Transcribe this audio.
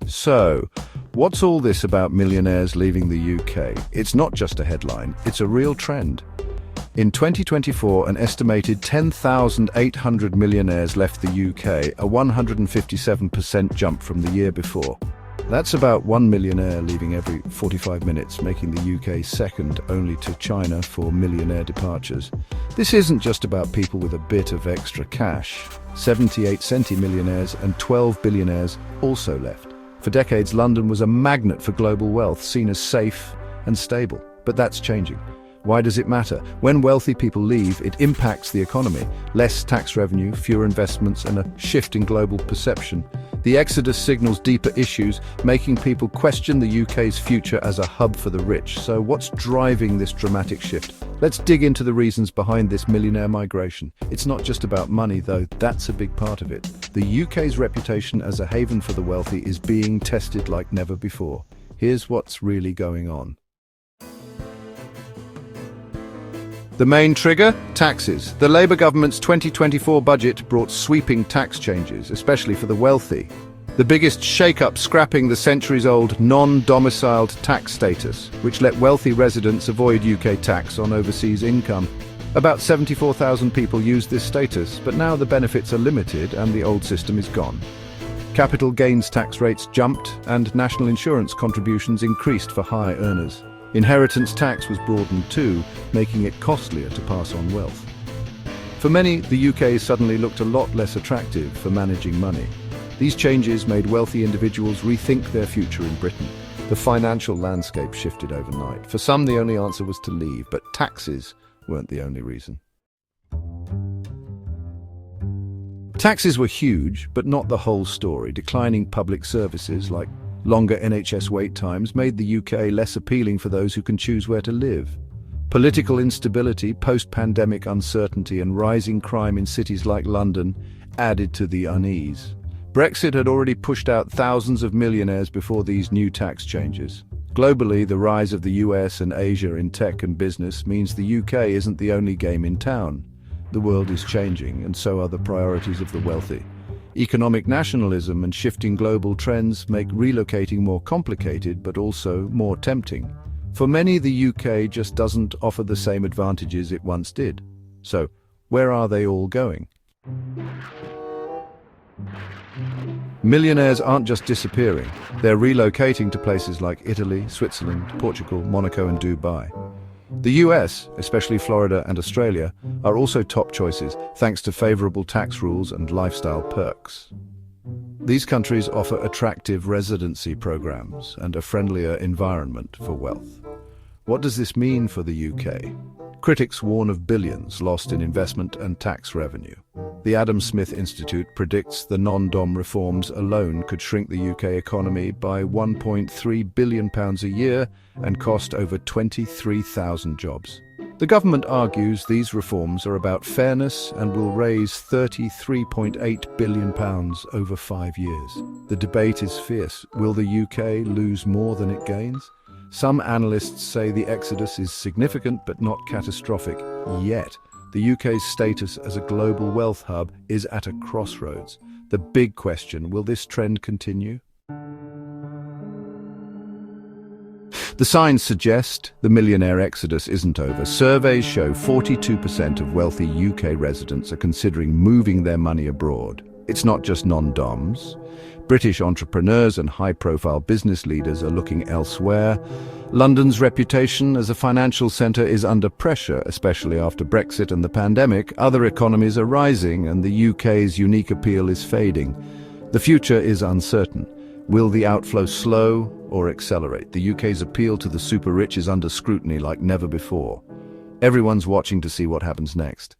So, what's all this about millionaires leaving the UK? It's not just a headline, it's a real trend. In 2024, an estimated 10,800 millionaires left the UK, a 157% jump from the year before. That's about one millionaire leaving every 45 minutes, making the UK second only to China for millionaire departures. This isn't just about people with a bit of extra cash. 78 centimillionaires and 12 billionaires also left. For decades, London was a magnet for global wealth, seen as safe and stable. But that's changing. Why does it matter? When wealthy people leave, it impacts the economy. Less tax revenue, fewer investments, and a shift in global perception. The exodus signals deeper issues, making people question the UK's future as a hub for the rich. So what's driving this dramatic shift? Let's dig into the reasons behind this millionaire migration. It's not just about money, though. That's a big part of it. The UK's reputation as a haven for the wealthy is being tested like never before. Here's what's really going on. The main trigger? Taxes. The Labour government's 2024 budget brought sweeping tax changes, especially for the wealthy. The biggest shake-up scrapping the centuries-old non-domiciled tax status, which let wealthy residents avoid UK tax on overseas income. About 74,000 people used this status, but now the benefits are limited and the old system is gone. Capital gains tax rates jumped and national insurance contributions increased for high earners. Inheritance tax was broadened too, making it costlier to pass on wealth. For many, the UK suddenly looked a lot less attractive for managing money. These changes made wealthy individuals rethink their future in Britain. The financial landscape shifted overnight. For some, the only answer was to leave, but taxes weren't the only reason. Taxes were huge, but not the whole story. Declining public services like longer NHS wait times made the UK less appealing for those who can choose where to live. Political instability, post-pandemic uncertainty, and rising crime in cities like London added to the unease. Brexit had already pushed out thousands of millionaires before these new tax changes. Globally, the rise of the US and Asia in tech and business means the UK isn't the only game in town. The world is changing, and so are the priorities of the wealthy. Economic nationalism and shifting global trends make relocating more complicated, but also more tempting. For many, the UK just doesn't offer the same advantages it once did. So, where are they all going? Millionaires aren't just disappearing. They're relocating to places like Italy, Switzerland, Portugal, Monaco, and Dubai. The US, especially Florida and Australia, are also top choices thanks to favorable tax rules and lifestyle perks. These countries offer attractive residency programs and a friendlier environment for wealth. What does this mean for the UK? Critics warn of billions lost in investment and tax revenue. The Adam Smith Institute predicts the non-dom reforms alone could shrink the UK economy by £1.3 billion a year and cost over 23,000 jobs. The government argues these reforms are about fairness and will raise £33.8 billion over 5 years. The debate is fierce. Will the UK lose more than it gains? Some analysts say the exodus is significant but not catastrophic yet. The UK's status as a global wealth hub is at a crossroads. The big question, will this trend continue? The signs suggest the millionaire exodus isn't over. Surveys show 42% of wealthy UK residents are considering moving their money abroad. It's not just non-doms. British entrepreneurs and high-profile business leaders are looking elsewhere. London's reputation as a financial centre is under pressure, especially after Brexit and the pandemic. Other economies are rising, and the UK's unique appeal is fading. The future is uncertain. Will the outflow slow or accelerate? The UK's appeal to the super-rich is under scrutiny like never before. Everyone's watching to see what happens next.